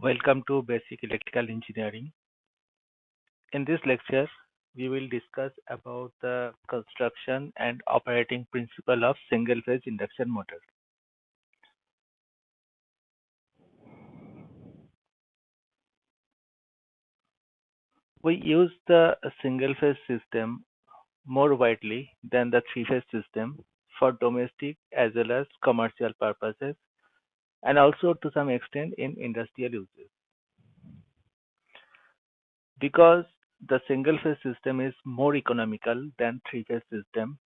Welcome to Basic Electrical Engineering. In this lecture, we will discuss about the construction and operating principle of single-phase induction motor. We use the single-phase system more widely than the three-phase system for domestic as well as commercial purposes and also to some extent in industrial uses. Because the single-phase system is more economical than three-phase system,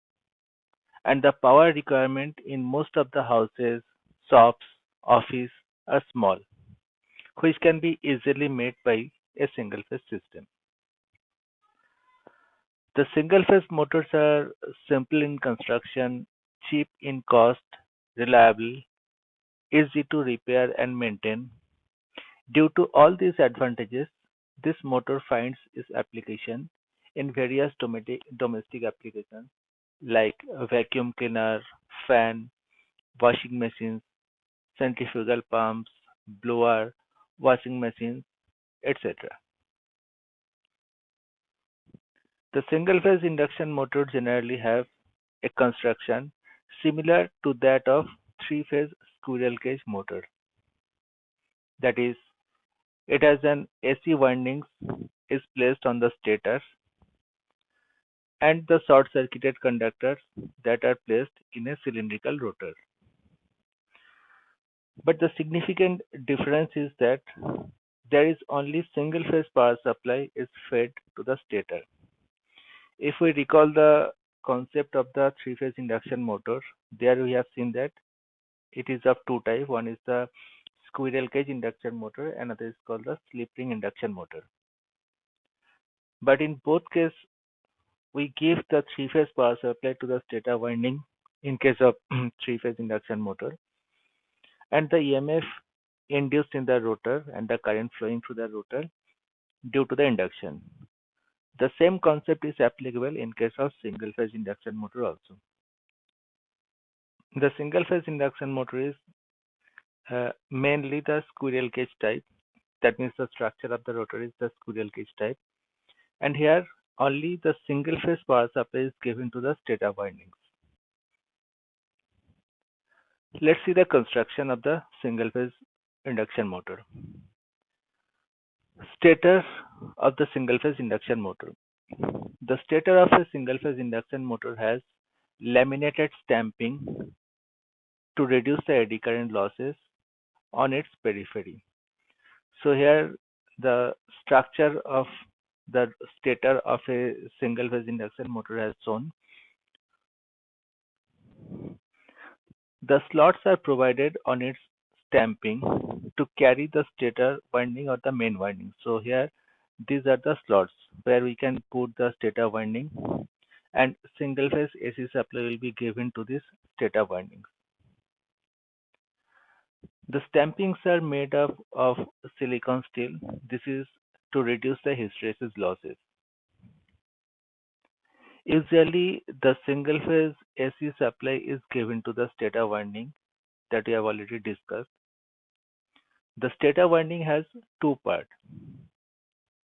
and the power requirement in most of the houses, shops, office are small, which can be easily met by a single phase system. The single phase motors are simple in construction, cheap in cost, reliable, easy to repair and maintain. Due to all these advantages, this motor finds its application in various domestic applications like a vacuum cleaner, fan, washing machines, centrifugal pumps, blower, washing machines, etc. The single-phase induction motor generally have a construction similar to that of three-phase squirrel cage motor. That is, it has an AC windings is placed on the stator and the short-circuited conductors that are placed in a cylindrical rotor. But the significant difference is that there is only single-phase power supply is fed to the stator. If we recall the concept of the three-phase induction motor, there we have seen that it is of two types. One is the squirrel cage induction motor, another is called the slip ring induction motor. But in both cases, we give the three-phase power supply to the stator winding in case of three-phase induction motor, and the EMF induced in the rotor and the current flowing through the rotor due to the induction. The same concept is applicable in case of single-phase induction motor also. The single-phase induction motor is mainly the squirrel cage type. That means the structure of the rotor is the squirrel cage type. And here only the single-phase power supply is given to the stator windings. Let's see the construction of the single-phase induction motor. Stator of the single-phase induction motor. The stator of a single-phase induction motor has laminated stamping to reduce the eddy current losses on its periphery. So here the structure of the stator of a single phase induction motor has shown. The slots are provided on its stamping to carry the stator winding or the main winding. So here these are the slots where we can put the stator winding and single phase AC supply will be given to this stator windings. The stampings are made up of silicon steel. This is to reduce the hysteresis losses. Usually, the single phase AC supply is given to the stator winding that we have already discussed. The stator winding has two parts.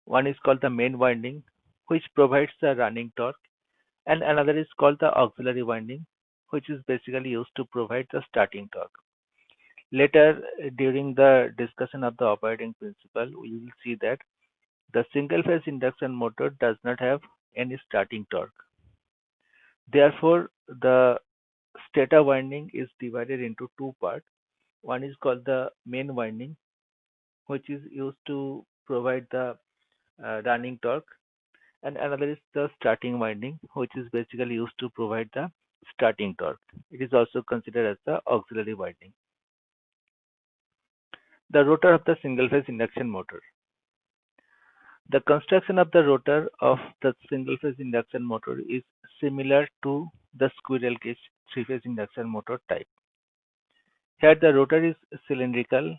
One is called the main winding, which provides the running torque, and another is called the auxiliary winding, which is basically used to provide the starting torque. Later, during the discussion of the operating principle, we will see that the single phase induction motor does not have any starting torque. Therefore, the stator winding is divided into two parts. One is called the main winding, which is used to provide the running torque, and another is the starting winding, which is basically used to provide the starting torque. It is also considered as the auxiliary winding. The rotor of the single phase induction motor. The construction of the rotor of the single phase induction motor is similar to the squirrel cage three phase induction motor type. Here the rotor is cylindrical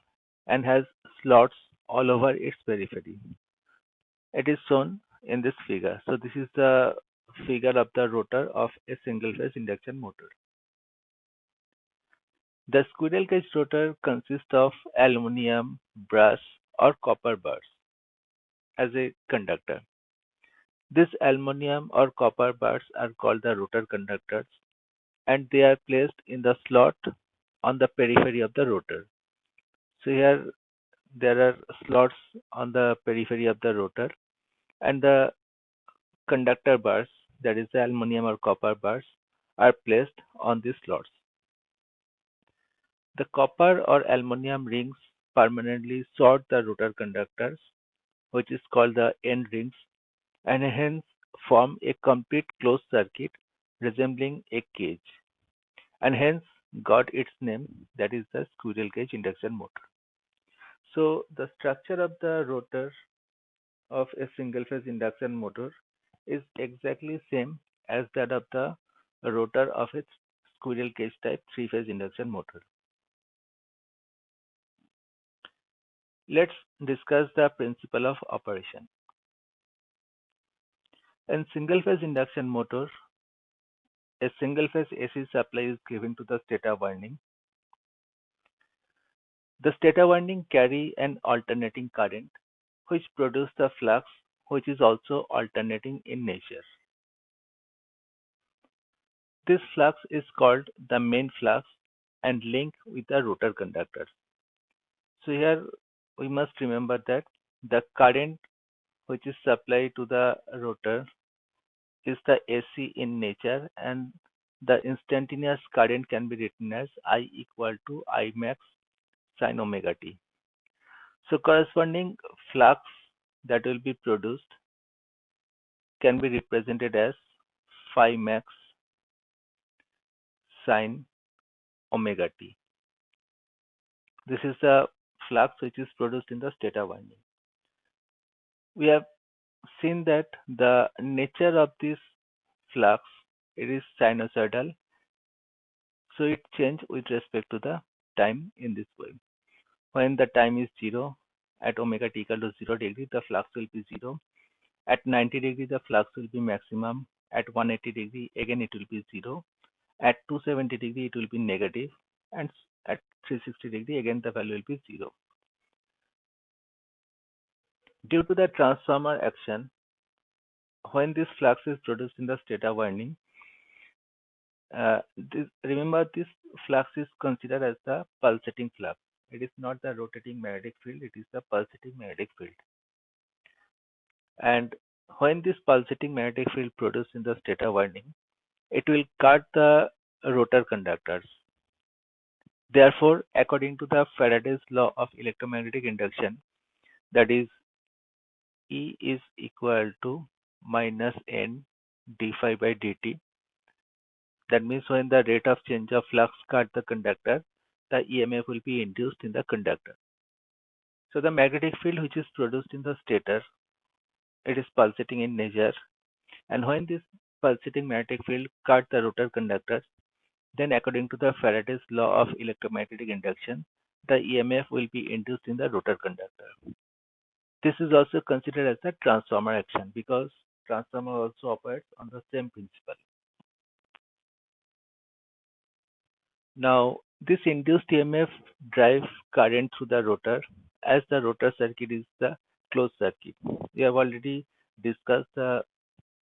and has slots all over its periphery. It is shown in this figure. So this is the figure of the rotor of a single phase induction motor. The squirrel cage rotor consists of aluminum, brass or copper bars as a conductor. These aluminum or copper bars are called the rotor conductors, and they are placed in the slot on the periphery of the rotor. So here there are slots on the periphery of the rotor, and the conductor bars, that is the aluminum or copper bars, are placed on these slots. The copper or aluminum rings permanently short the rotor conductors, which is called the end rings, and hence form a complete closed circuit resembling a cage, and hence got its name, that is the squirrel cage induction motor. So the structure of the rotor of a single phase induction motor is exactly same as that of the rotor of its squirrel cage type three phase induction motor. Let's discuss the principle of operation. In single phase induction motor, a single phase AC supply is given to the stator winding. The stator winding carry an alternating current which produce the flux which is also alternating in nature. This flux is called the main flux and linked with the rotor conductors. So here we must remember that the current which is supplied to the rotor is the AC in nature, and the instantaneous current can be written as I equal to I max sin omega t. So corresponding flux that will be produced can be represented as phi max sin omega t. This is the flux which is produced in the stator winding. We have seen that the nature of this flux, it is sinusoidal, so it changes with respect to the time in this way. When the time is 0 at omega t equal to 0 degree, the flux will be 0. At 90 degree, the flux will be maximum. At 180 degree, again it will be 0. At 270 degree, it will be negative, and at 360 degree, again the value will be 0. Due to the transformer action, when this flux is produced in the stator winding, remember this flux is considered as the pulsating flux. It is not the rotating magnetic field, it is the pulsating magnetic field. And when this pulsating magnetic field produced in the stator winding, it will cut the rotor conductors. Therefore, according to the Faraday's law of electromagnetic induction, that is E is equal to minus N d phi by dt. That means when the rate of change of flux cut the conductor, the EMF will be induced in the conductor. So the magnetic field which is produced in the stator, it is pulsating in nature, and when this pulsating magnetic field cut the rotor conductors, then according to the Faraday's law of electromagnetic induction, the EMF will be induced in the rotor conductor. This is also considered as a transformer action because transformer also operates on the same principle. Now, this induced EMF drives current through the rotor as the rotor circuit is the closed circuit. We have already discussed the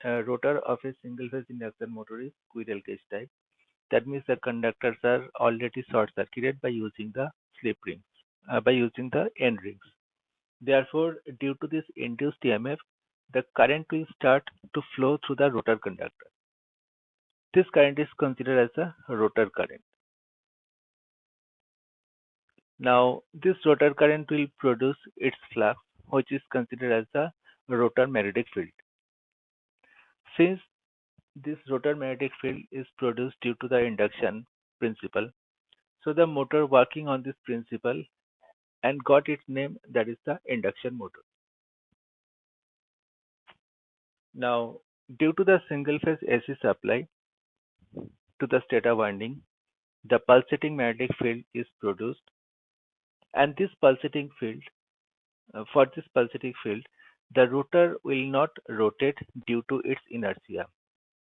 rotor of a single phase induction motor is squirrel cage type. That means the conductors are already short circuited by using the slip rings, by using the end rings. Therefore, due to this induced EMF, the current will start to flow through the rotor conductor. This current is considered as a rotor current. Now, this rotor current will produce its flux, which is considered as the rotor magnetic field. Since this rotor magnetic field is produced due to the induction principle, so the motor working on this principle and got its name, that is the induction motor. Now, due to the single phase AC supply to the stator winding, the pulsating magnetic field is produced, and this pulsating field, for this pulsating field, the rotor will not rotate due to its inertia.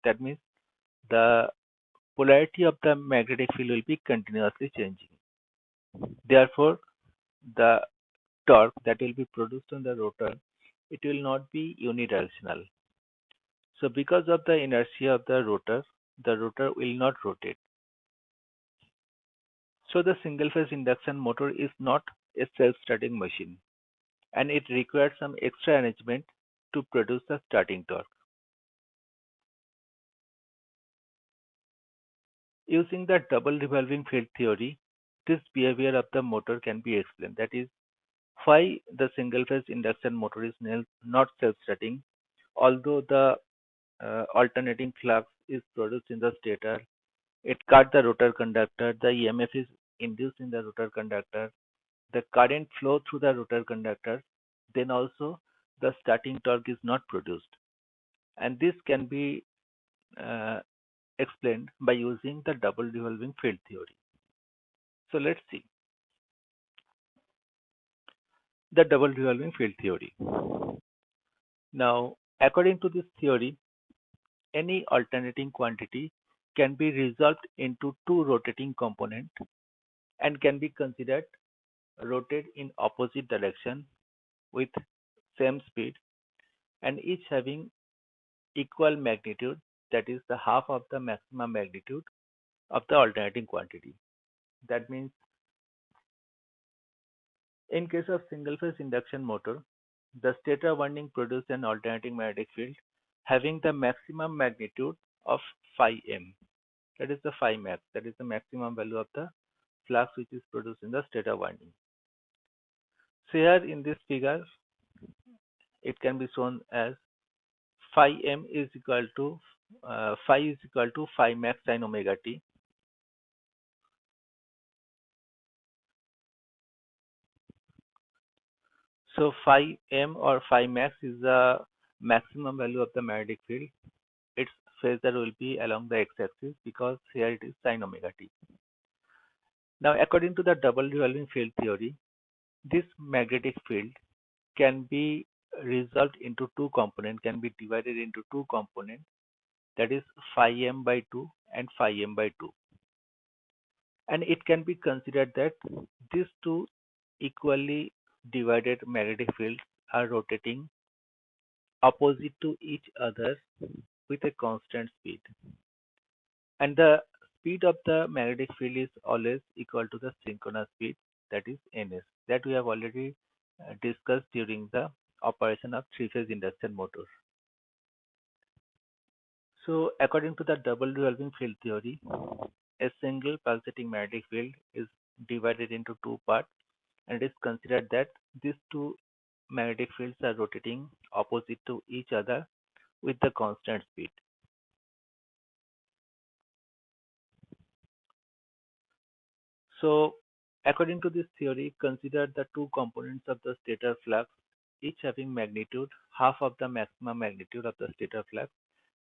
That means the polarity of the magnetic field will be continuously changing. Therefore, the torque that will be produced on the rotor, it will not be unidirectional. So because of the inertia of the rotor will not rotate. So the single phase induction motor is not a self-starting machine, and it requires some extra arrangement to produce the starting torque. Using the double revolving field theory, this behavior of the motor can be explained. That is why the single phase induction motor is not self-starting, although the alternating flux is produced in the stator. It cuts the rotor conductor, the EMF is induced in the rotor conductor, the current flow through the rotor conductor, then also the starting torque is not produced. And this can be uh, explained by using the double revolving field theory. So let's see the double revolving field theory. Now, according to this theory, any alternating quantity can be resolved into two rotating components and can be considered rotate in opposite direction with same speed and each having equal magnitude, that is the half of the maximum magnitude of the alternating quantity. That means in case of single phase induction motor, the stator winding produces an alternating magnetic field having the maximum magnitude of phi m. That is the phi max. That is the maximum value of the flux which is produced in the stator winding. So here in this figure, it can be shown as phi m is equal to phi max sin omega t. So phi m or phi max is the maximum value of the magnetic field. Its phasor will be along the x-axis because here it is sin omega t. Now, according to the double revolving field theory, this magnetic field can be resolved into two components, can be divided into two components, that is phi m by 2 and phi m by 2. And it can be considered that these two equally divided magnetic fields are rotating opposite to each other with a constant speed. And the speed of the magnetic field is always equal to the synchronous speed, that is ns, that we have already discussed during the operation of three-phase induction motor. So according to the double revolving field theory, a single pulsating magnetic field is divided into two parts, and it is considered that these two magnetic fields are rotating opposite to each other with the constant speed. So according to this theory, consider the two components of the stator flux, each having magnitude half of the maximum magnitude of the stator flux,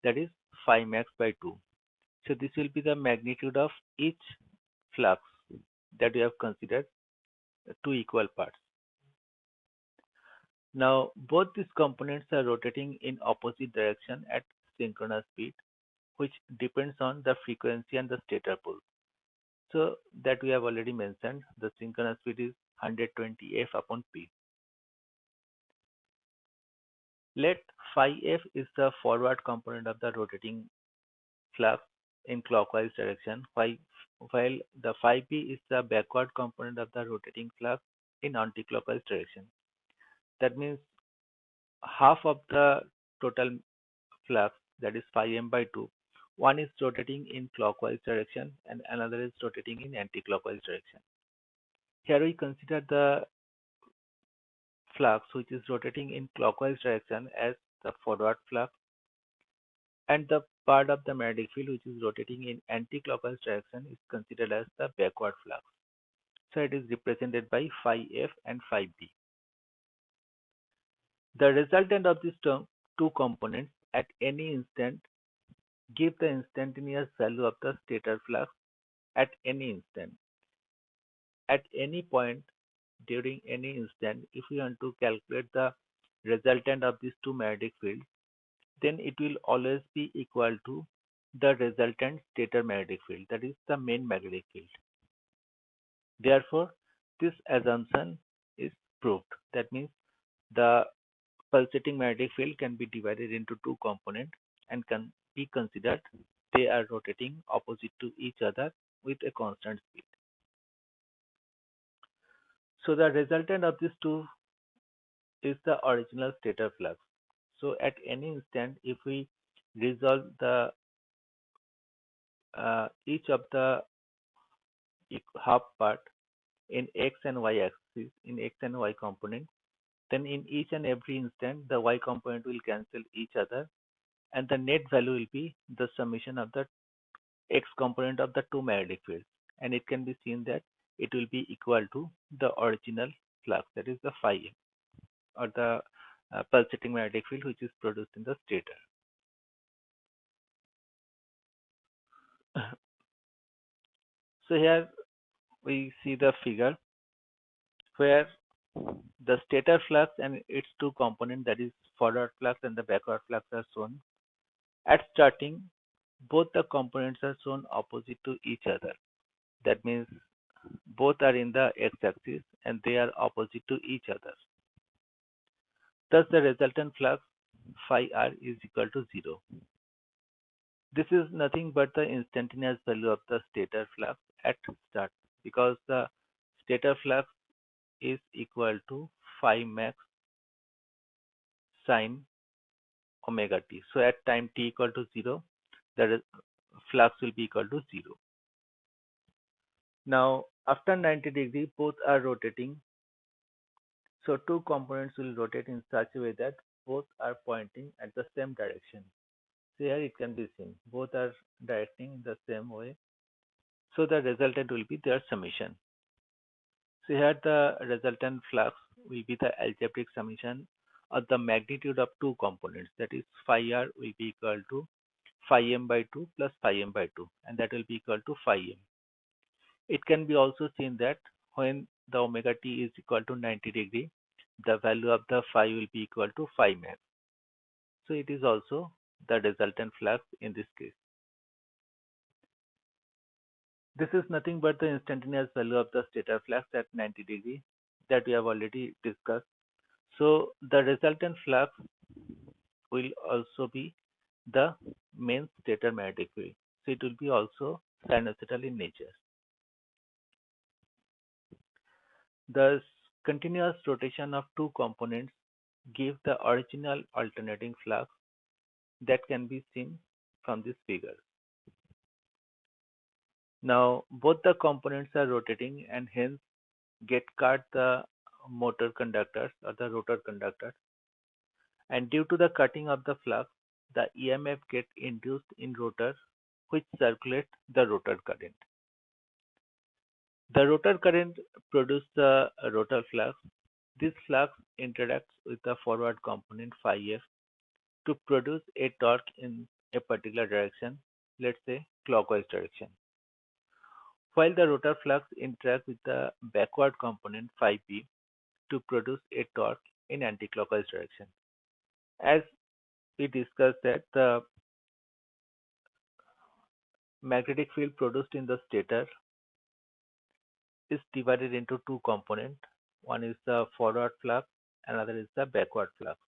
that is phi max by 2. So this will be the magnitude of each flux that we have considered two equal parts. Now both these components are rotating in opposite direction at synchronous speed, which depends on the frequency and the stator pole. So that we have already mentioned, the synchronous speed is 120 f upon p. Let phi f is the forward component of the rotating flux in clockwise direction, while the phi p is the backward component of the rotating flux in anticlockwise direction. That means half of the total flux, that is phi m by 2, one is rotating in clockwise direction and another is rotating in anticlockwise direction. Here we consider the flux which is rotating in clockwise direction as the forward flux, and the part of the magnetic field which is rotating in anti-clockwise direction is considered as the backward flux. So it is represented by phi f and phi b. The resultant of these two components at any instant give the instantaneous value of the stator flux at any instant. At any point during any instant, if we want to calculate the resultant of these two magnetic fields, then it will always be equal to the resultant stator magnetic field, that is the main magnetic field. Therefore, this assumption is proved. That means the pulsating magnetic field can be divided into two components and can be considered they are rotating opposite to each other with a constant speed. So the resultant of these two is the original stator flux. So at any instant, if we resolve the each of the half part in x and y axis in x and y component, then in each and every instant the y component will cancel each other, and the net value will be the summation of the x component of the two magnetic fields, and it can be seen that it will be equal to the original flux, that is the phi m, or the pulsating magnetic field which is produced in the stator. So here we see the figure where the stator flux and its two components, that is forward flux and the backward flux, are shown. At starting, both the components are shown opposite to each other. That means both are in the x-axis and they are opposite to each other. Thus, the resultant flux phi r is equal to 0. This is nothing but the instantaneous value of the stator flux at start, because the stator flux is equal to phi max sine omega t. So at time t equal to 0, the flux will be equal to 0. Now, after 90 degree, both are rotating. So two components will rotate in such a way that both are pointing at the same direction. So here it can be seen, both are directing in the same way. So the resultant will be their summation. So here the resultant flux will be the algebraic summation of the magnitude of two components, that is phi r will be equal to phi m by 2 plus phi m by 2, and that will be equal to phi m. It can be also seen that when the omega t is equal to 90 degree, the value of the phi will be equal to phi max. So it is also the resultant flux in this case. This is nothing but the instantaneous value of the stator flux at 90 degree that we have already discussed. So the resultant flux will also be the main stator magnetic field. So it will be also sinusoidal in nature. Thus, continuous rotation of two components give the original alternating flux that can be seen from this figure. Now, both the components are rotating and hence get cut the motor conductors or the rotor conductors, and due to the cutting of the flux, the EMF get induced in rotor, which circulate the rotor current. The rotor current produces the rotor flux. This flux interacts with the forward component phi f to produce a torque in a particular direction, let's say clockwise direction, while the rotor flux interacts with the backward component phi b to produce a torque in anticlockwise direction. As we discussed that the magnetic field produced in the stator is divided into two components. One is the forward flux, another is the backward flux,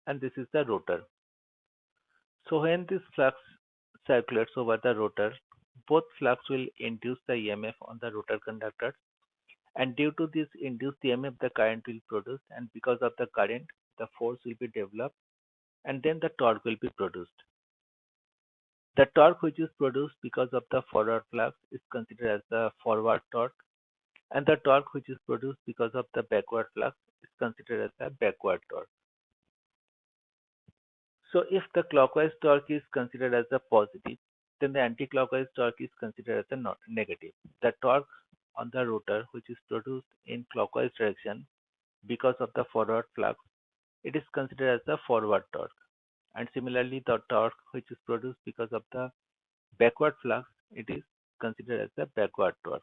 and this is the rotor. So when this flux circulates over the rotor, both flux will induce the EMF on the rotor conductors, and due to this induced EMF, the current will produce, and because of the current, the force will be developed, and then the torque will be produced. The torque which is produced because of the forward flux is considered as the forward torque, and the torque which is produced because of the backward flux is considered as the backward torque. So if the clockwise torque is considered as a positive, then the anti-clockwise torque is considered as a negative. The torque on the rotor which is produced in clockwise direction because of the forward flux, it is considered as the forward torque. And similarly, the torque which is produced because of the backward flux, it is considered as the backward torque.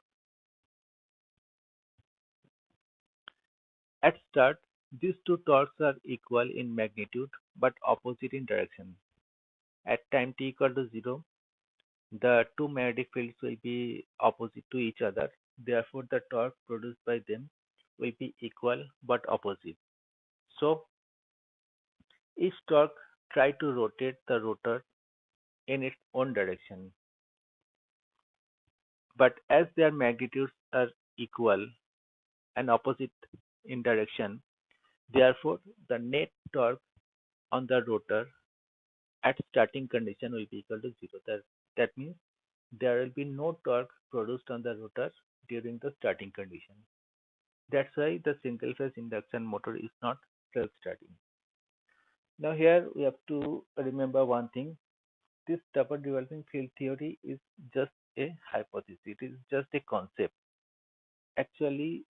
At start, these two torques are equal in magnitude but opposite in direction. At time t equal to 0, the two magnetic fields will be opposite to each other. Therefore, the torque produced by them will be equal but opposite. So, each torque try to rotate the rotor in its own direction, but as their magnitudes are equal and opposite in direction, therefore the net torque on the rotor at starting condition will be equal to zero. That means there will be no torque produced on the rotor during the starting condition. That's why the single phase induction motor is not self-starting. Now here we have to remember one thing. This double revolving field theory is just a hypothesis. It is just a concept. Actually,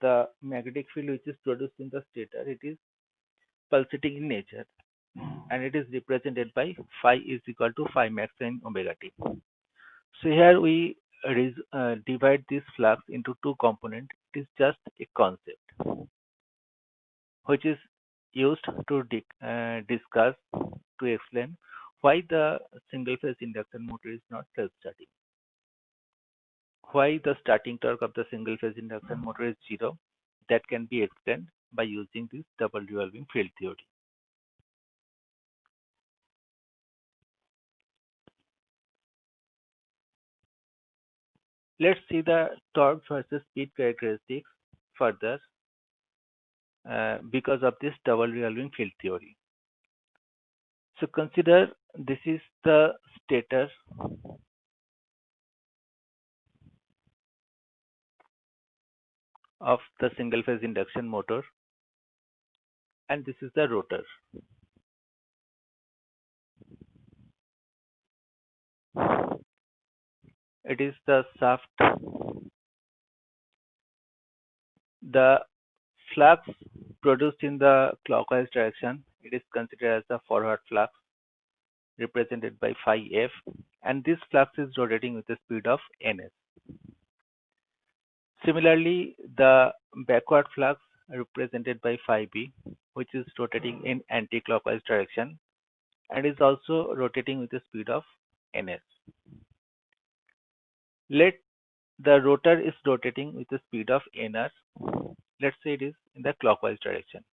the magnetic field which is produced in the stator, it is pulsating in nature, and it is represented by phi is equal to phi max sin omega t. So here we divide this flux into two components. It is just a concept which is used to discuss to explain why the single phase induction motor is not self-starting. Why the starting torque of the single phase induction motor is zero, that can be explained by using this double revolving field theory. Let's see the torque versus speed characteristics further because of this double revolving field theory. So consider this is the stator of the single phase induction motor, and this is the rotor. It is the shaft. The flux produced in the clockwise direction, it is considered as the forward flux represented by phi f, and this flux is rotating with the speed of ns. Similarly, the backward flux represented by phi b, which is rotating in anti-clockwise direction and is also rotating with the speed of ns. Let the rotor is rotating with the speed of nr. Let's say it is in the clockwise direction.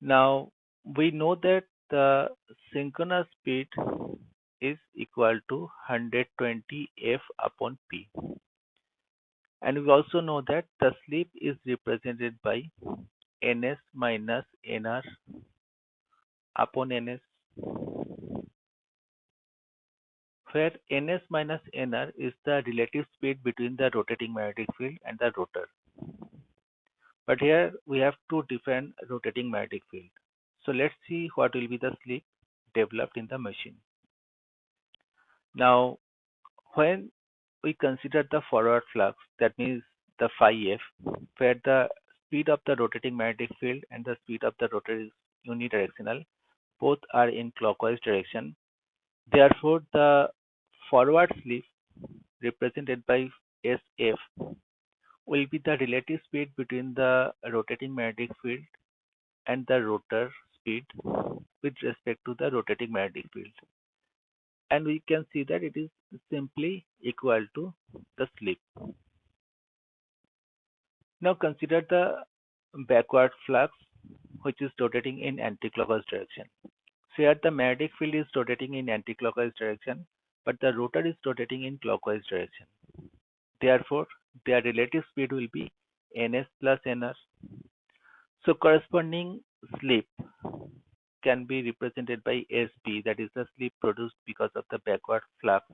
Now we know that the synchronous speed is equal to 120 f upon p, and we also know that the slip is represented by ns minus nr upon ns, where ns minus nr is the relative speed between the rotating magnetic field and the rotor. But here we have two different rotating magnetic field. So let's see what will be the slip developed in the machine. Now, when we consider the forward flux, that means the phi f, where the speed of the rotating magnetic field and the speed of the rotor is unidirectional, both are in clockwise direction. Therefore, the forward slip represented by SF will be the relative speed between the rotating magnetic field and the rotor speed with respect to the rotating magnetic field. And we can see that it is simply equal to the slip. Now consider the backward flux which is rotating in anti-clockwise direction. So here the magnetic field is rotating in anti-clockwise direction, but the rotor is rotating in clockwise direction. Therefore, their relative speed will be ns plus nr. So corresponding slip can be represented by SB, that is the slip produced because of the backward flux.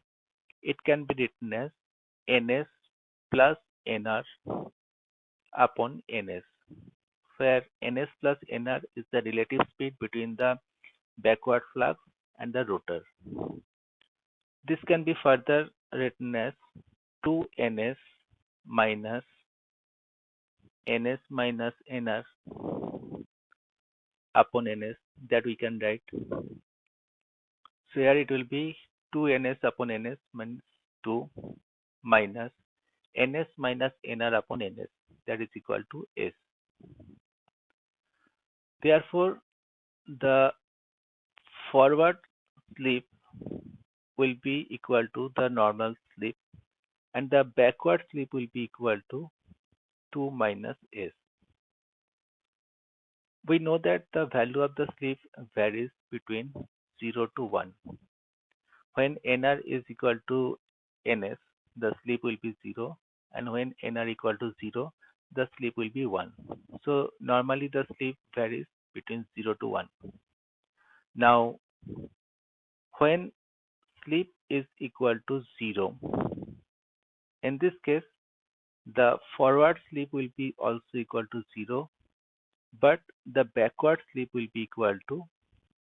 It can be written as ns plus nr upon ns, where ns plus nr is the relative speed between the backward flux and the rotor. This can be further written as 2ns minus ns minus nr upon ns, that we can write. So here it will be 2ns upon ns means 2 minus ns minus nr upon ns, that is equal to s. Therefore, the forward slip will be equal to the normal slip and the backward slip will be equal to 2 minus s. We know that the value of the slip varies between 0 to 1. When nr is equal to ns, the slip will be 0, and when nr equal to 0, the slip will be 1. So normally the slip varies between 0 to 1. Now, when slip is equal to 0, in this case, the forward slip will be also equal to 0, but the backward slip will be equal to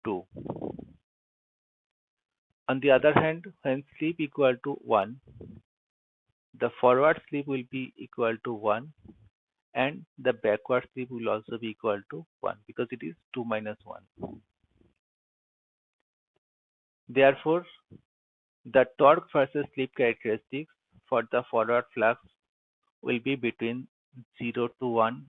2. On the other hand, when slip equal to 1, the forward slip will be equal to 1 and the backward slip will also be equal to 1 because it is 2 minus 1. Therefore, the torque versus slip characteristics for the forward flux will be between 0 to 1,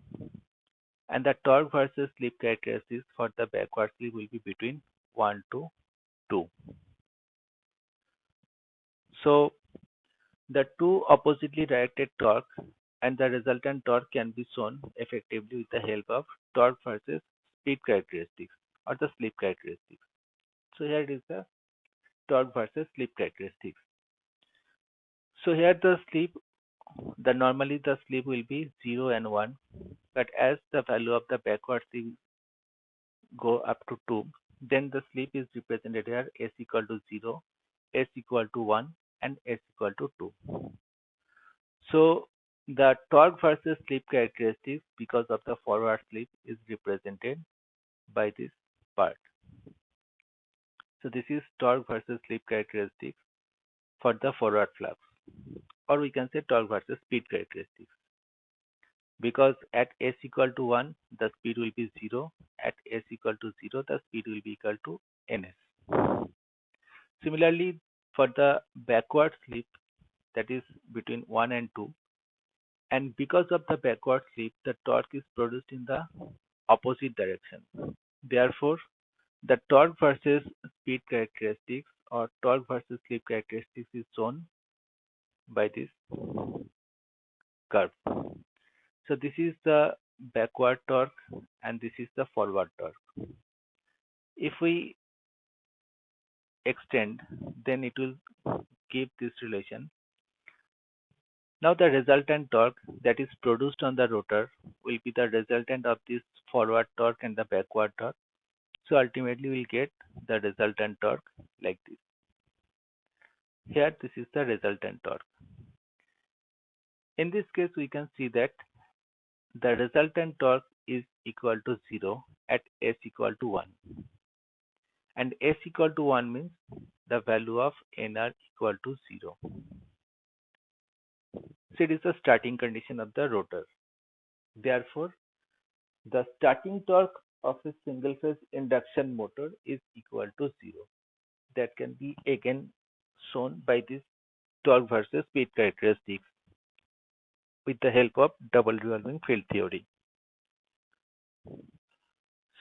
and the torque versus slip characteristics for the backward slip will be between 1 to 2. So the two oppositely directed torques and the resultant torque can be shown effectively with the help of torque versus speed characteristics or the slip characteristics. So here it is the torque versus slip characteristics. So here normally the slip will be 0 and 1, but as the value of the backward slip go up to 2, then the slip is represented here s equal to 0, s equal to 1 and s equal to 2. So the torque versus slip characteristics because of the forward slip is represented by this part. So this is torque versus slip characteristics for the forward flux, or we can say torque versus speed characteristics. Because at s equal to 1, the speed will be 0. At s equal to 0, the speed will be equal to ns. Similarly, for the backward slip, that is between 1 and 2, and because of the backward slip, the torque is produced in the opposite direction. Therefore, the torque versus speed characteristics or torque versus slip characteristics is shown by this curve. So this is the backward torque and this is the forward torque. If we extend, then it will give this relation. Now the resultant torque that is produced on the rotor will be the resultant of this forward torque and the backward torque. So ultimately we'll get the resultant torque like this. Here this is the resultant torque. In this case we can see that the resultant torque is equal to 0 at s equal to 1. And s equal to 1 means the value of nr equal to 0. So it is the starting condition of the rotor. Therefore, the starting torque of a single phase induction motor is equal to 0. That can be again shown by this torque versus speed characteristics with the help of double revolving field theory.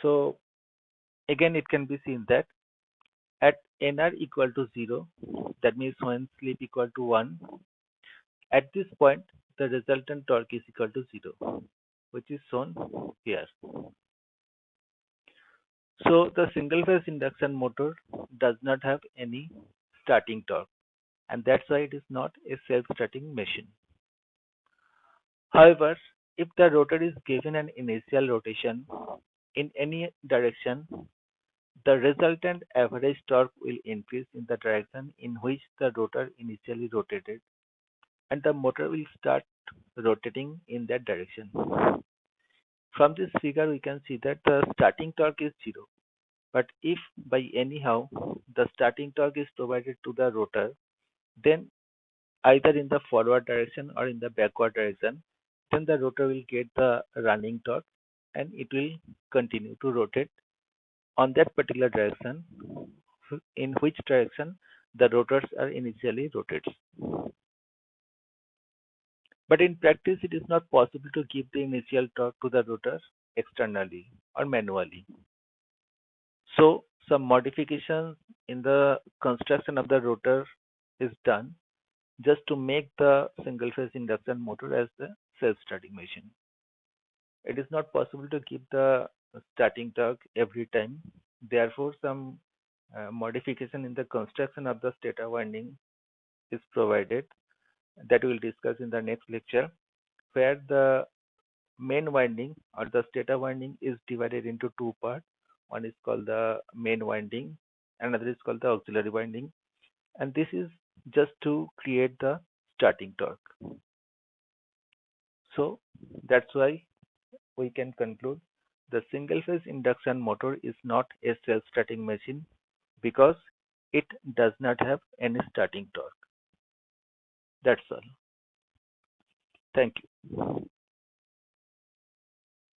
So again it can be seen that at nr equal to 0, that means when slip equal to 1, at this point the resultant torque is equal to 0, which is shown here. So the single phase induction motor does not have any starting torque, and that's why it is not a self-starting machine. However, if the rotor is given an initial rotation in any direction, the resultant average torque will increase in the direction in which the rotor initially rotated, and the motor will start rotating in that direction. From this figure, we can see that the starting torque is 0. But if by anyhow the starting torque is provided to the rotor, then either in the forward direction or in the backward direction, then the rotor will get the running torque and it will continue to rotate on that particular direction in which direction the rotors are initially rotated. But in practice, it is not possible to give the initial torque to the rotor externally or manually. So some modifications in the construction of the rotor is done just to make the single phase induction motor as the self-starting machine. It is not possible to keep the starting torque every time. Therefore, some modification in the construction of the stator winding is provided that we will discuss in the next lecture, where the main winding or the stator winding is divided into two parts. One is called the main winding, another is called the auxiliary winding, and this is just to create the starting torque. So that's why we can conclude the single phase induction motor is not a self-starting machine because it does not have any starting torque. That's all. Thank you.